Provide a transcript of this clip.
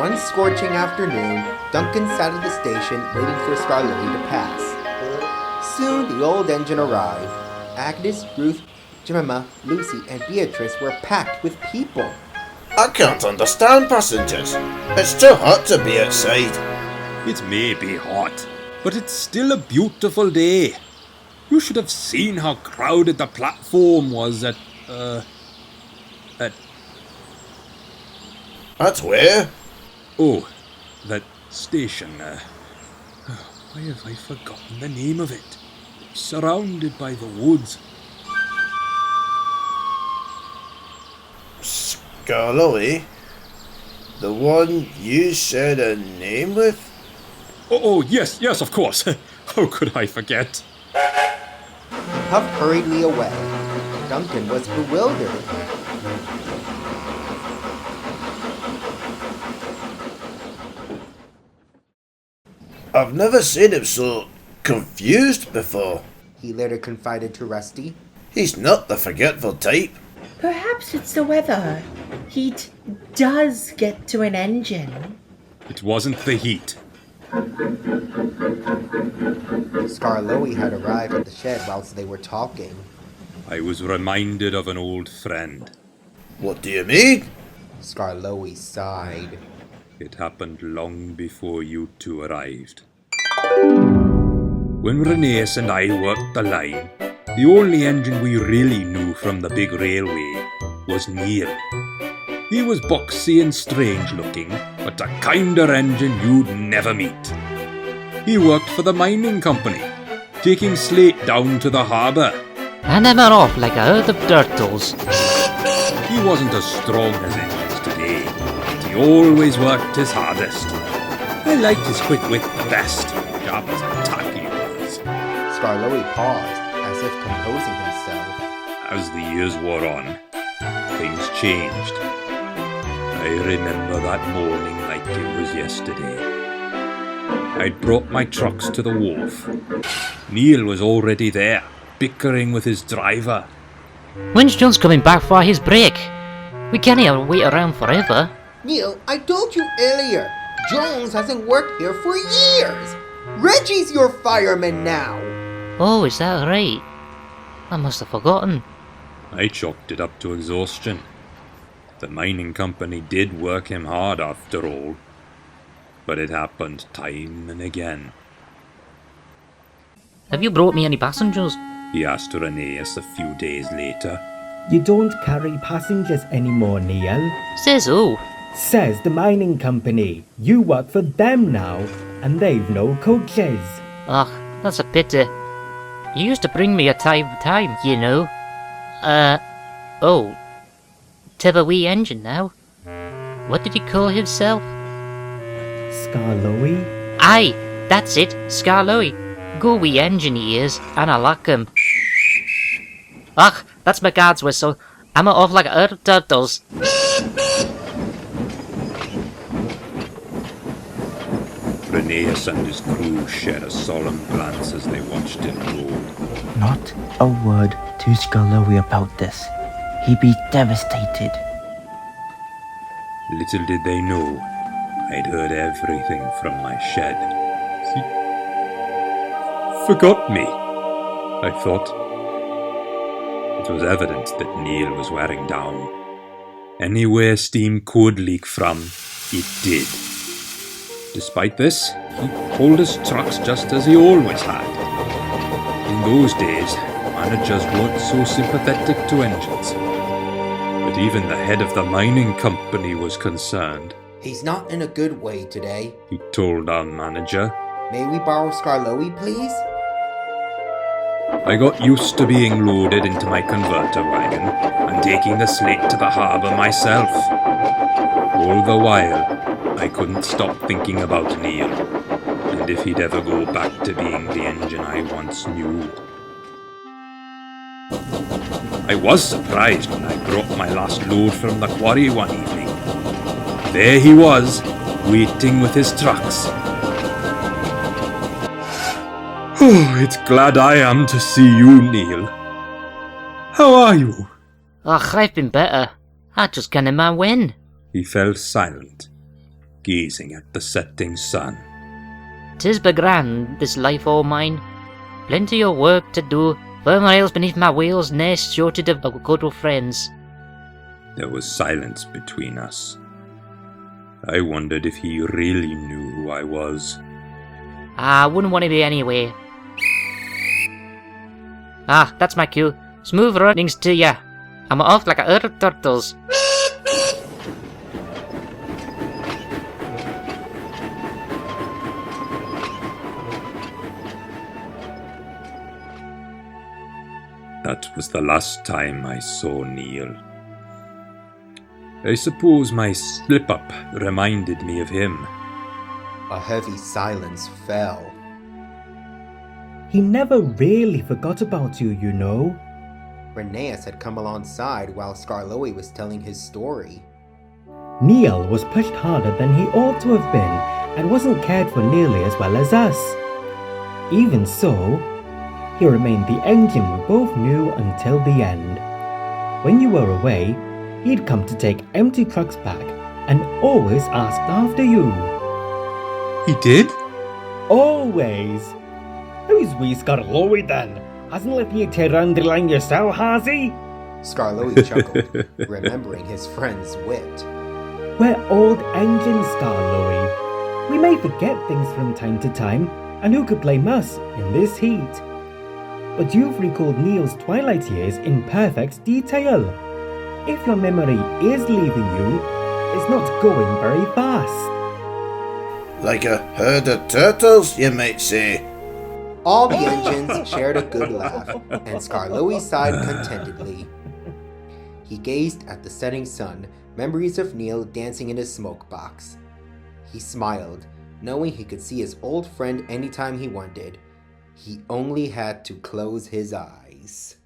One scorching afternoon, Duncan sat at the station waiting for Skarloey to pass. Soon the old engine arrived. Agnes, Ruth, Jemima, Lucy, and Beatrice were packed with people. I can't understand passengers. It's too hot to be outside. It may be hot, but it's still a beautiful day. You should have seen how crowded the platform was at At where? Oh, that station. Why have I forgotten the name of it? Surrounded by the woods. Skarloey? The one you said a name with? Oh, yes, of course. How could I forget? Puffed hurriedly away. Duncan was bewildered. I've never seen him so confused before. He later confided to Rusty. He's not the forgetful type. Perhaps it's the weather. Heat does get to an engine. It wasn't the heat. Skarloey had arrived at the shed whilst they were talking. I was reminded of an old friend. What do you mean? Skarloey sighed. It happened long before you two arrived. When Rheneas and I worked the line, the only engine we really knew from the big railway was Neil. He was boxy and strange looking, but a kinder engine you'd never meet. He worked for the mining company, taking slate down to the harbour. And them are off like a herd of turtles. He wasn't as strong as engines today, but he always worked his hardest. I liked his quick wit the best, sharp as a tack he was. Skarloey paused, as if composing himself. As the years wore on, things changed. I remember that morning like it was yesterday. I'd brought my trucks to the wharf. Neil was already there, bickering with his driver. When's John's coming back for his break? We can't wait around forever. Neil, I told you earlier, Jones hasn't worked here for years. Reggie's your fireman now. Oh, is that right? I must have forgotten. I chalked it up to exhaustion. The mining company did work him hard after all. But it happened time and again. Have you brought me any passengers? He asked Rheneas a few days later. You don't carry passengers anymore, Neil. Says who? Says the mining company. You work for them now, and they've no coaches. Ugh, that's a pity. You used to bring me a time, you know. Oh. To the wee engine now. What did he call himself? Skarloey? Aye, that's it, Skarloey. Go wee engine he is, and I like him. Ugh, that's my guard's whistle. I'm off like a herd of turtles. Rheneas and his crew shared a solemn glance as they watched him roll. Not a word to Skarloey about this. He'd be devastated. Little did they know, I'd heard everything from my shed. He forgot me, I thought. It was evident that Neil was wearing down. Anywhere steam could leak from, it did. Despite this, he pulled his trucks just as he always had. In those days, managers weren't so sympathetic to engines. But even the head of the mining company was concerned. He's not in a good way today. He told our manager. May we borrow Skarloey, please? I got used to being loaded into my converter wagon and taking the slate to the harbour myself. All the while, I couldn't stop thinking about Neil, and if he'd ever go back to being the engine I once knew. I was surprised when I brought my last load from the quarry one evening. There he was, waiting with his trucks. Oh, it's glad I am to see you, Neil. How are you? Ugh, I've been better. I just can't imagine when. He fell silent. gazing at the setting sun. 'Tis begrand, this life o' mine. Plenty o' work to do, firm rails beneath my wheels, nae shortage of good friends. There was silence between us. I wondered if he really knew who I was. I wouldn't want to be anyway. Ah, that's my cue. Smooth runnings to ya. I'm off like a herd of turtles. That was the last time I saw Neil. I suppose my slip-up reminded me of him. A heavy silence fell. He never really forgot about you, you know. Rheneas had come alongside while Skarloey was telling his story. Neil was pushed harder than he ought to have been and wasn't cared for nearly as well as us. Even so, he remained the engine we both knew until the end. When you were away, he'd come to take empty trucks back and always asked after you. He did? Always. Who's wee Skarloey then? Hasn't left you to run the line yourself, has he? Skarloey chuckled, remembering his friend's wit. We're old engines, Skarloey. We may forget things from time to time, and who could blame us in this heat? But you've recalled Neil's Twilight Years in perfect detail. If your memory is leaving you, it's not going very fast. Like a herd of turtles, you might say. All the engines shared a good laugh, and Skarloey sighed contentedly. He gazed at the setting sun, memories of Neil dancing in his smoke box. He smiled, knowing he could see his old friend anytime he wanted. He only had to close his eyes.